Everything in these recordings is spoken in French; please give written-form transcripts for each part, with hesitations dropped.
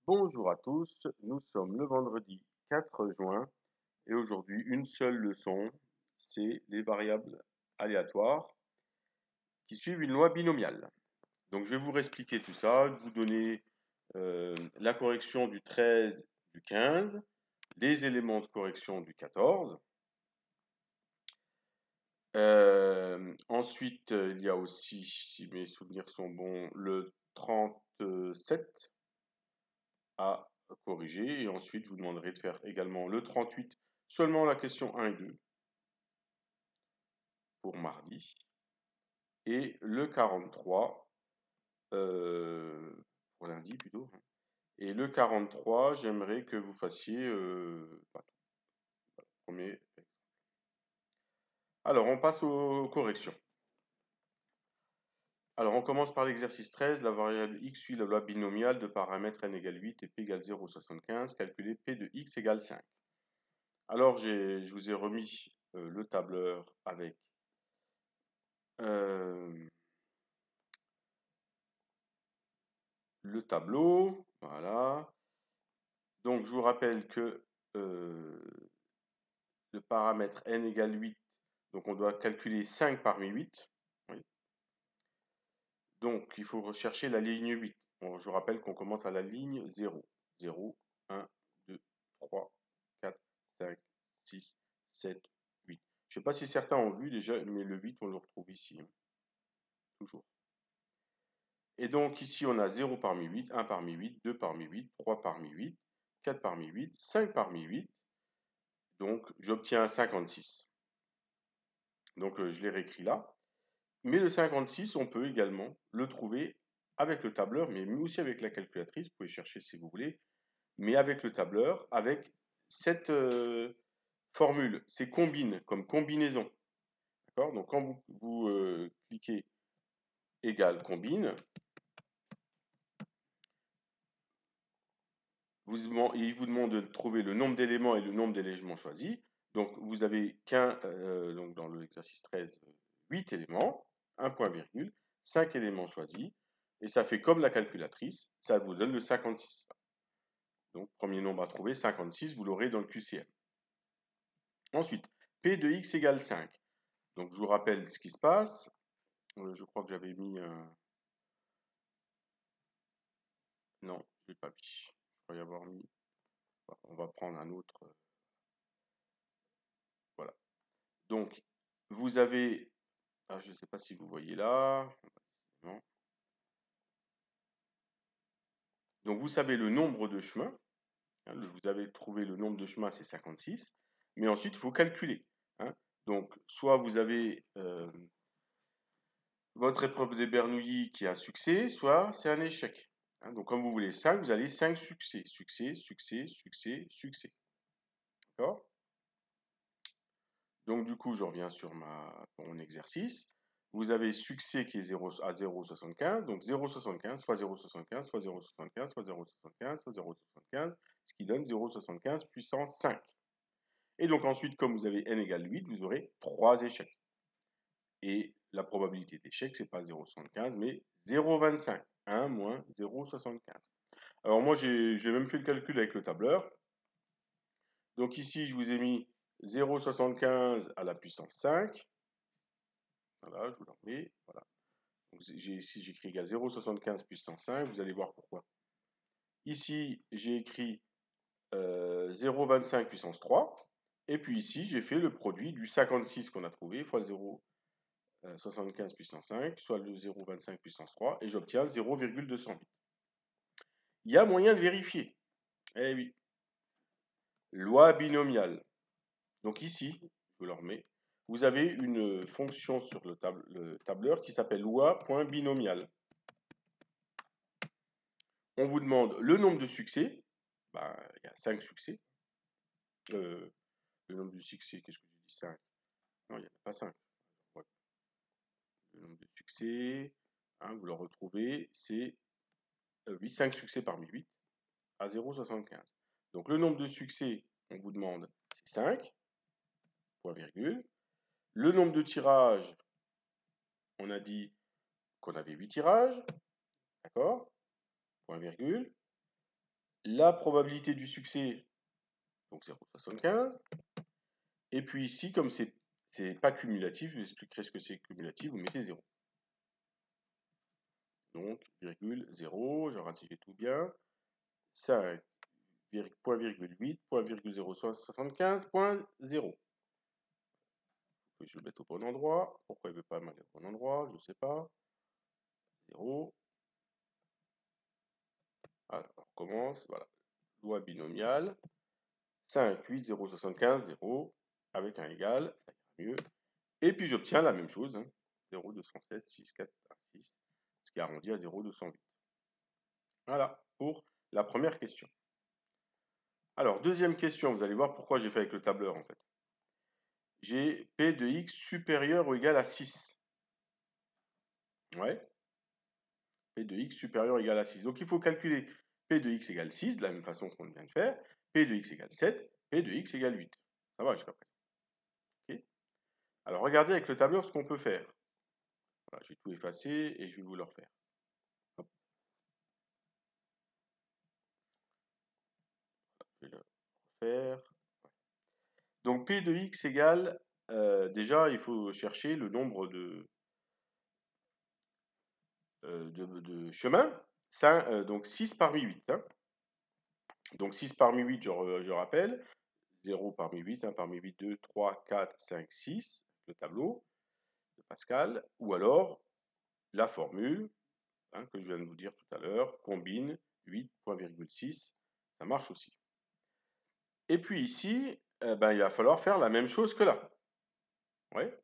Bonjour à tous, nous sommes le vendredi 4 juin et aujourd'hui une seule leçon, c'est les variables aléatoires qui suivent une loi binomiale. Donc je vais vous expliquer tout ça, vous donner la correction du 13, du 15, les éléments de correction du 14. Ensuite, il y a aussi, si mes souvenirs sont bons, le 37 à corriger. Et ensuite, je vous demanderai de faire également le 38, seulement la question 1 et 2 pour mardi. Et le 43 pour lundi plutôt. Et le 43, j'aimerais que vous fassiez premier. Alors, on passe aux corrections. Alors, on commence par l'exercice 13. La variable x suit la loi binomiale de paramètres n égale 8 et p égale 0,75. Calculer p de x égale 5. Alors, je vous ai remis le tableur avec le tableau. Voilà. Donc, je vous rappelle que le paramètre n égale 8, donc on doit calculer 5 parmi 8. Oui. Donc, il faut rechercher la ligne 8. Bon, je vous rappelle qu'on commence à la ligne 0. 0, 1, 2, 3, 4, 5, 6, 7, 8. Je ne sais pas si certains ont vu déjà, mais le 8, on le retrouve ici. Hein. Toujours. Et donc, ici, on a 0 parmi 8, 1 parmi 8, 2 parmi 8, 3 parmi 8, 4 parmi 8, 5 parmi 8. Donc, j'obtiens 56. Donc, je l'ai réécrit là. Mais le 56, on peut également le trouver avec le tableur, mais aussi avec la calculatrice. Vous pouvez chercher si vous voulez. Mais avec le tableur, avec cette formule, c'est combine, comme combinaison. D'accord? Donc, quand vous cliquez égal combine, il vous demande de trouver le nombre d'éléments et le nombre d'éléments choisis. Donc, vous avez donc dans l'exercice 13, 8 éléments, 1 point virgule, 5 éléments choisis, et ça fait comme la calculatrice, ça vous donne le 56. Donc, premier nombre à trouver, 56, vous l'aurez dans le QCM. Ensuite, P de x égale 5. Donc, je vous rappelle ce qui se passe. Je crois que j'avais mis un... Non, je ne l'ai pas mis. Je crois y avoir mis... On va prendre un autre... Voilà. Donc, vous avez... Ah, je ne sais pas si vous voyez là. Non. Donc, vous savez le nombre de chemins. Hein, vous avez trouvé le nombre de chemins, c'est 56. Mais ensuite, il faut calculer. Hein. Donc, soit vous avez votre épreuve des Bernoulli qui a un succès, soit c'est un échec. Hein. Donc, comme vous voulez 5, vous allez 5 succès. Succès, succès, succès, succès. D'accord? Donc, du coup, je reviens sur mon exercice. Vous avez succès qui est 0 à 0,75. Donc, 0,75 fois 0,75 fois 0,75 fois 0,75 fois 0,75, ce qui donne 0,75 puissance 5. Et donc, ensuite, comme vous avez n égale 8, vous aurez 3 échecs. Et la probabilité d'échec, ce n'est pas 0,75, mais 0,25. 1 moins 0,75. Alors, moi, j'ai même fait le calcul avec le tableur. Donc, ici, je vous ai mis 0,75 à la puissance 5. Voilà, je vous l'en remets. Voilà. Donc, ici, j'écris égal 0,75 puissance 5. Vous allez voir pourquoi. Ici, j'ai écrit 0,25 puissance 3. Et puis ici, j'ai fait le produit du 56 qu'on a trouvé fois 0,75 puissance 5, soit le 0,25 puissance 3. Et j'obtiens 0,208. Il y a moyen de vérifier. Eh oui. Loi binomiale. Donc ici, je vous le remets. Vous avez une fonction sur le tableur qui s'appelle loi.binomial. On vous demande le nombre de succès. Ben, il y a 5 succès. Le nombre de succès, qu'est-ce que j'ai dit 5? Non, il n'y en a pas 5. Ouais. Le nombre de succès, hein, vous le retrouvez, c'est 5 succès parmi 8 à 0,75. Donc le nombre de succès, on vous demande, c'est 5, point virgule. Le nombre de tirages, on a dit qu'on avait 8 tirages, d'accord, point virgule. la probabilité du succès, donc 0,75. Et puis ici, comme c'est pas cumulatif, je vous expliquerai ce que c'est cumulatif, vous mettez 0. Donc, virgule 0, je ratifie tout bien. 5, point virgule 8, point virgule 0,75, point 0. Je vais le mettre au bon endroit. Pourquoi il ne veut pas m'aller au bon endroit? Je ne sais pas. 0. Alors, on recommence. Voilà. Loi binomiale. 5, 8, 0, 75, 0. Avec un égal, ça ira mieux. Et puis j'obtiens la même chose. 0, 207, 6, 4, 1, 6. Ce qui arrondit à 0, 208. Voilà, pour la première question. Alors, deuxième question, vous allez voir pourquoi j'ai fait avec le tableur, en fait. J'ai P de x supérieur ou égal à 6. Ouais. P de x supérieur ou égal à 6. Donc, il faut calculer P de x égale 6, de la même façon qu'on vient de faire. P de x égale 7, P de x égale 8. Ça va jusqu'à présent. Okay. Alors, regardez avec le tableur ce qu'on peut faire. Voilà, j'ai tout effacé et je vais vous le refaire. Hop. Je vais le refaire. Donc, P de x égale, déjà, il faut chercher le nombre de chemins. Ça, donc 6 parmi 8. Hein. Donc 6 parmi 8, je rappelle. 0 parmi 8, 1 parmi 8, 2, 3, 4, 5, 6, le tableau de Pascal. Ou alors, la formule que je viens de vous dire tout à l'heure, combine 8,6, ça marche aussi. Et puis ici, il va falloir faire la même chose que là. Ouais.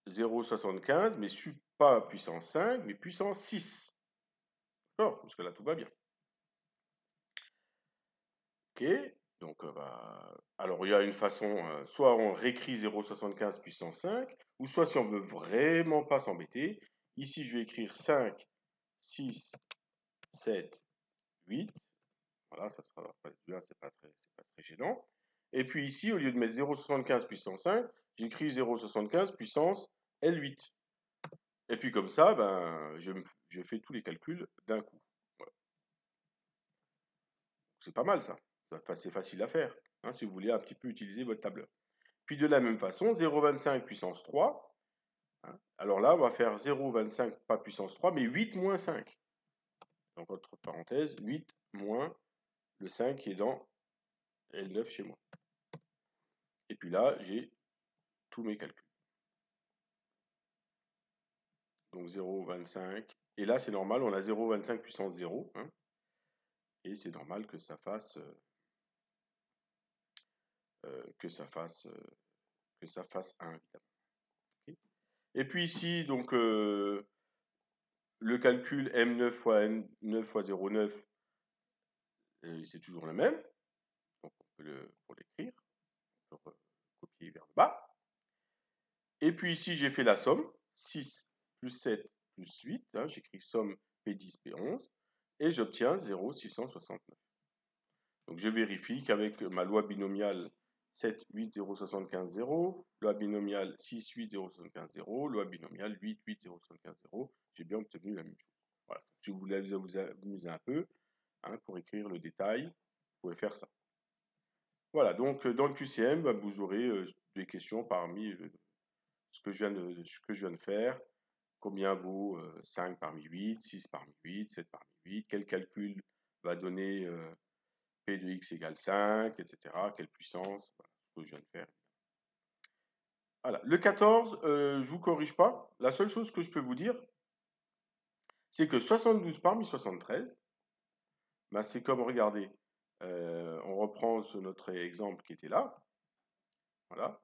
0,75, mais pas puissance 5, mais puissance 6. D'accord, parce que là, tout va bien. Ok, donc alors il y a une façon, soit on réécrit 0,75 puissance 5, ou soit si on veut vraiment pas s'embêter, ici je vais écrire 5, 6, 7, 8. Voilà, ça sera là, c'est pas très gênant. Et puis ici, au lieu de mettre 0,75 puissance 5, j'écris 0,75 puissance L8. Et puis comme ça, je fais tous les calculs d'un coup. Voilà. C'est pas mal ça. C'est facile à faire, si vous voulez un petit peu utiliser votre tableur. Puis de la même façon, 0,25 puissance 3. Alors là, on va faire 0,25, pas puissance 3, mais 8 moins 5. Donc entre parenthèses, 8 moins le 5 qui est dans L9 chez moi. Et puis là, j'ai tous mes calculs. Donc 0,25. Et là, c'est normal, on a 0,25 puissance 0. Et c'est normal que ça fasse... que ça fasse 1, évidemment. Okay. Et puis ici, donc, le calcul M9 fois N9 fois 0,9, c'est toujours le même. Donc, on peut l'écrire. On peut copier vers le bas. Et puis ici, j'ai fait la somme. 6 plus 7 plus 8. J'écris somme P10, P11. Et j'obtiens 0,669. Donc, je vérifie qu'avec ma loi binomiale 7, 8, 0, 75, 0, loi binomiale 6, 8, 0, 75, 0, loi binomiale 8, 8, 0, 75, 0, j'ai bien obtenu la même chose. Voilà. Si vous voulez vous amuser un peu, pour écrire le détail, vous pouvez faire ça. Voilà, donc dans le QCM, vous aurez des questions parmi ce que je viens de faire. Combien vaut 5 parmi 8, 6 parmi 8, 7 parmi 8, quel calcul va donner P de x égale 5, etc. Quelle puissance, voilà, ce que je viens de faire. Voilà. Le 14, je ne vous corrige pas. La seule chose que je peux vous dire, c'est que 72 parmi 73, c'est comme, regardez, on reprend notre exemple qui était là. Voilà.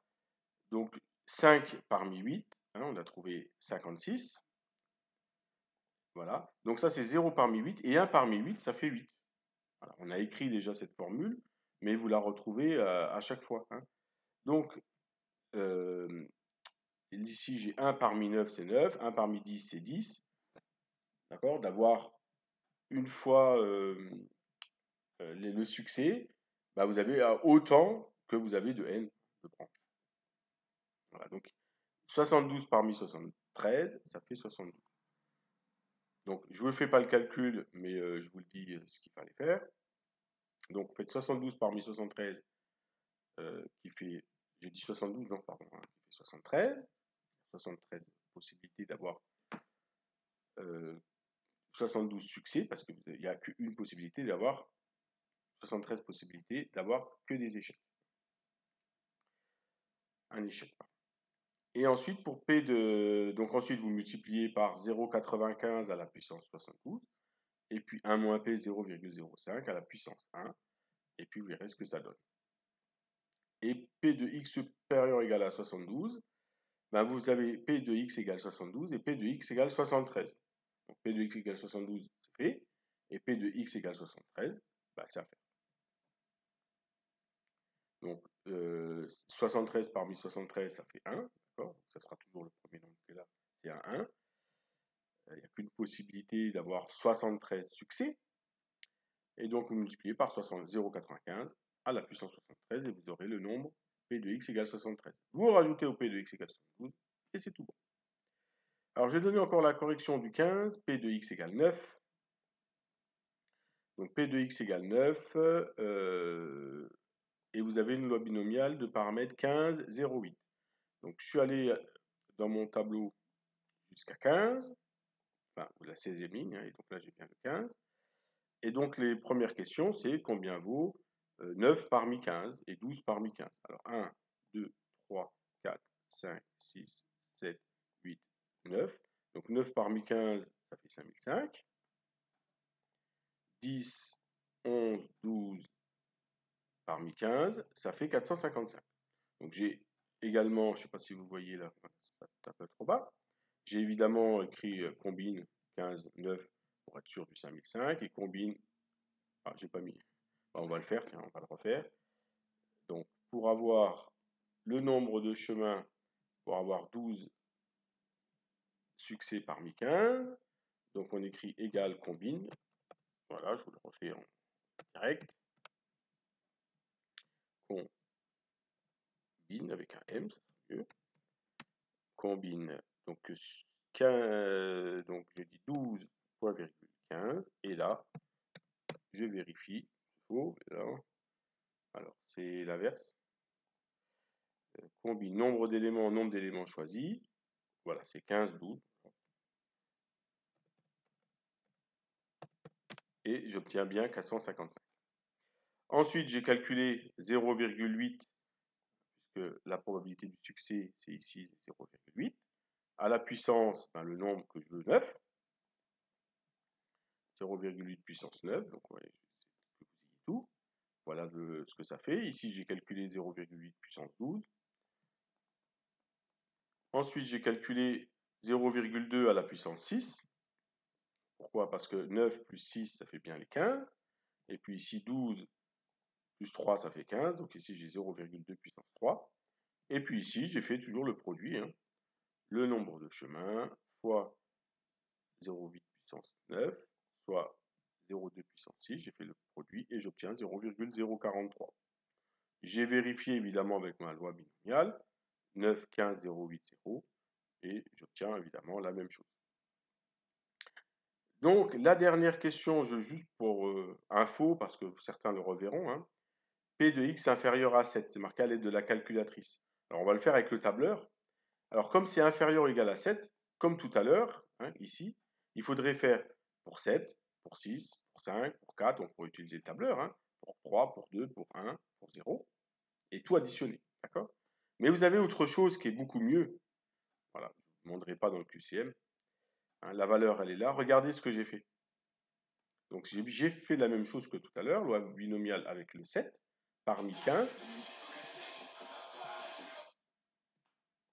Donc, 5 parmi 8, on a trouvé 56. Voilà. Donc, ça, c'est 0 parmi 8. Et 1 parmi 8, ça fait 8. Voilà. On a écrit déjà cette formule, mais vous la retrouvez à chaque fois. Donc, ici, j'ai 1 parmi 9, c'est 9. 1 parmi 10, c'est 10. D'accord? D'avoir une fois le succès, vous avez autant que vous avez de n de branches. Voilà, donc 72 parmi 73, ça fait 72. Donc, je ne vous fais pas le calcul, mais je vous le dis ce qu'il fallait faire. Donc, faites 72 parmi 73, qui fait, j'ai dit 72, non, pardon, hein, qui fait 73. 73 possibilités d'avoir 72 succès, parce qu'il n'y a qu'une possibilité d'avoir 73 possibilités d'avoir que des échecs. Un échec. Et ensuite, pour P de... Donc ensuite, vous multipliez par 0,95 à la puissance 72. Et puis 1 moins P, 0,05 à la puissance 1. Et puis, vous verrez ce que ça donne. Et P de x supérieur ou égal à 72, ben vous avez P de x égale 72 et P de x égale 73. Donc P de x égale 72, c'est fait. Et P de x égale 73, ben, c'est à faire. Donc 73 parmi 73, ça fait 1. D'accord. Ça sera toujours le premier nombre qui est là, c'est un 1. Il n'y a qu'une possibilité d'avoir 73 succès. Et donc, vous multipliez par 0,95 à la puissance 73 et vous aurez le nombre P de x égale 73. Vous rajoutez au P de x égale 72 et c'est tout bon. Alors, je vais donner encore la correction du 15, P de x égale 9. Donc, P de x égale 9, et vous avez une loi binomiale de paramètres 15, 0, 8. Donc, je suis allé dans mon tableau jusqu'à 15, enfin, la 16e ligne, hein, et donc là, j'ai bien le 15. Et donc, les premières questions, c'est combien vaut 9 parmi 15 et 12 parmi 15. Alors, 1, 2, 3, 4, 5, 6, 7, 8, 9. Donc, 9 parmi 15, ça fait 5005. 10, 11, 12 parmi 15, ça fait 455. Donc, j'ai également, je ne sais pas si vous voyez là, c'est un peu trop bas, j'ai évidemment écrit combine 15, 9 pour être sûr du 5005 et combine, ah, j'ai pas mis, on va le faire, tiens, on va le refaire. Donc, pour avoir le nombre de chemins, pour avoir 12 succès parmi 15, donc on écrit égal combine. Voilà, je vous le refais en direct. Combine avec un M, ça sera mieux. Combine, donc, 15, donc je dis 12,15, et là, je vérifie, c'est faux, là. Alors, c'est l'inverse. Combine nombre d'éléments choisis. Voilà, c'est 15, 12. Et j'obtiens bien 455. Ensuite, j'ai calculé 0,8, puisque la probabilité du succès, c'est ici 0,8. À la puissance, ben, le nombre que je veux, 9. 0,8 puissance 9, donc ouais, je vous ayez tout. Voilà ce que ça fait. Ici, j'ai calculé 0,8 puissance 12. Ensuite, j'ai calculé 0,2 à la puissance 6. Pourquoi? Parce que 9 plus 6, ça fait bien les 15. Et puis ici, 12 plus 3, ça fait 15. Donc ici, j'ai 0,2 puissance 3. Et puis ici, j'ai fait toujours le produit. Hein. Le nombre de chemins fois 0,8 puissance 9, soit 0,2 puissance 6. J'ai fait le produit et j'obtiens 0,043. J'ai vérifié évidemment avec ma loi binomiale. 9, 15, 0, 8, 0. Et j'obtiens évidemment la même chose. Donc, la dernière question, juste pour info, parce que certains le reverront, hein, P de x inférieur à 7, c'est marqué à l'aide de la calculatrice. Alors, on va le faire avec le tableur. Alors, comme c'est inférieur ou égal à 7, comme tout à l'heure, hein, ici, il faudrait faire pour 7, pour 6, pour 5, pour 4, on pourrait utiliser le tableur, hein, pour 3, pour 2, pour 1, pour 0, et tout additionner, d'accord? Mais vous avez autre chose qui est beaucoup mieux. Voilà, je ne vous demanderai pas dans le QCM. Hein, la valeur, elle est là. Regardez ce que j'ai fait. Donc, j'ai fait la même chose que tout à l'heure, loi binomiale avec le 7, parmi 15.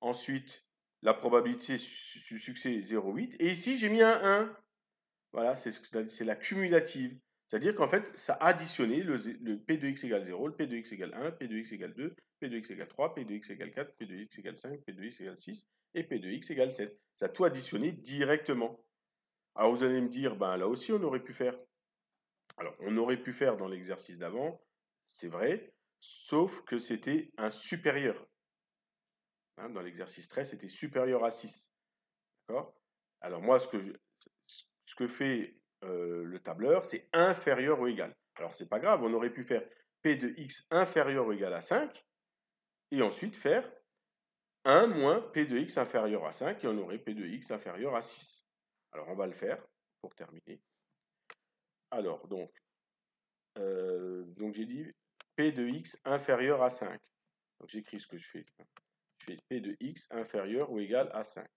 Ensuite, la probabilité du succès est 0,8. Et ici, j'ai mis un 1. Voilà, c'est la cumulative. C'est-à-dire qu'en fait, ça a additionné le P de x égale 0, le P de x égale 1, P de x égale 2, P de x égale 3, P de x égale 4, P de x égale 5, P de x égale 6 et P de x égale 7. Ça a tout additionné directement. Alors vous allez me dire, ben là aussi on aurait pu faire. Alors on aurait pu faire dans l'exercice d'avant, c'est vrai, sauf que c'était un supérieur. Hein, dans l'exercice 13, c'était supérieur à 6. D'accord? Alors moi, ce ce que fait le tableur, c'est inférieur ou égal. Alors, c'est pas grave, on aurait pu faire P de x inférieur ou égal à 5, et ensuite faire 1 moins P de x inférieur à 5, et on aurait P de x inférieur à 6. Alors, on va le faire pour terminer. Alors, donc j'ai dit P de x inférieur à 5. Donc, j'écris ce que je fais. Je fais P de x inférieur ou égal à 5.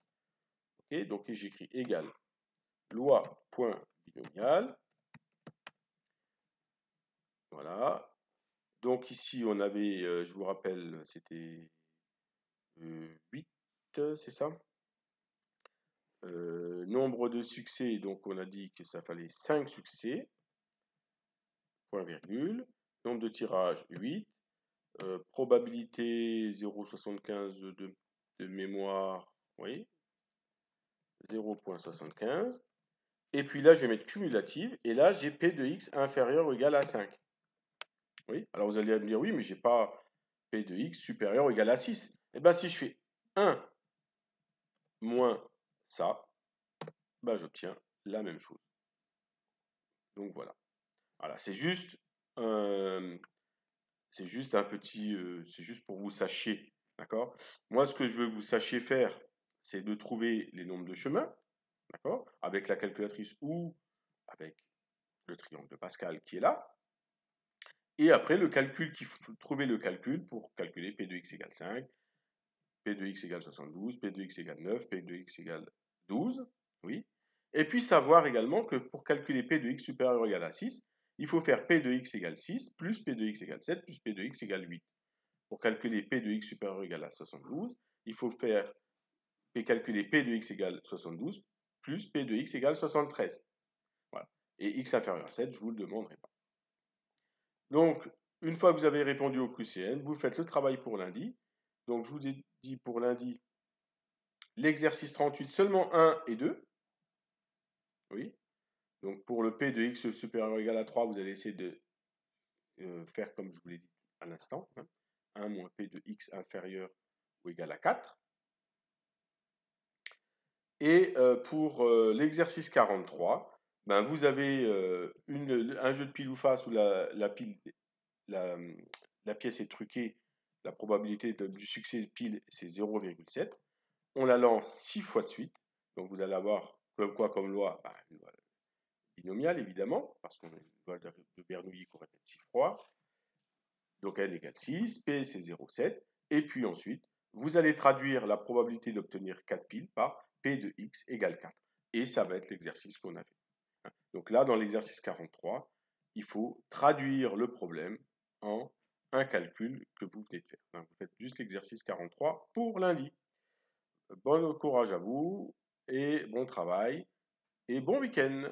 Ok, donc j'écris égal loi.binomial. Voilà. Donc ici, on avait, je vous rappelle, c'était 8, c'est ça? Nombre de succès, donc on a dit que ça fallait 5 succès, point virgule. Nombre de tirages, 8. Probabilité 0,75 de mémoire, oui, 0,75. Et puis là, je vais mettre cumulative, et là, j'ai P de x inférieur ou égal à 5. Oui, alors vous allez me dire, oui, mais j'ai pas P de x supérieur ou égal à 6. Eh bien, si je fais 1 moins ça, ben, j'obtiens la même chose. Donc voilà. Voilà, c'est juste un petit, c'est juste pour que vous sachiez, d'accord? Moi, ce que je veux que vous sachiez faire, c'est de trouver les nombres de chemin, d'accord? Avec la calculatrice ou avec le triangle de Pascal qui est là. Et après, le calcul, trouver le calcul pour calculer P de x égale 5, P de x égale 72, P de x égale 9, P de x égale 12, oui. Et puis savoir également que pour calculer P de x supérieur ou égal à 6, il faut faire P de x égale 6, plus P de x égale 7, plus P de x égale 8. Pour calculer P de x supérieur ou égal à 72, il faut faire calculer P de x égale 72, plus P de x égale 73. Voilà. Et x inférieur à 7, je ne vous le demanderai pas. Donc, une fois que vous avez répondu au QCM, vous faites le travail pour lundi. Donc, je vous ai dit pour lundi, l'exercice 38, seulement 1 et 2. Oui. Donc, pour le P de x supérieur ou égal à 3, vous allez essayer de faire comme je vous l'ai dit à l'instant. 1 moins P de x inférieur ou égal à 4. Et pour l'exercice 43, ben, vous avez un jeu de pile ou face où la pièce est truquée, la probabilité du succès de pile, c'est 0,7. On la lance 6 fois de suite. Donc vous allez avoir comme loi, ben, une loi binomiale évidemment, parce qu'on a une loi de Bernoulli qu'on répète 6 fois. Donc n égale 6, P c'est 0,7. Et puis ensuite, vous allez traduire la probabilité d'obtenir 4 piles par P de x égale 4. Et ça va être l'exercice qu'on a fait. Donc là, dans l'exercice 43, il faut traduire le problème en un calcul que vous venez de faire. Vous faites juste l'exercice 43 pour lundi. Bon courage à vous et bon travail et bon week-end.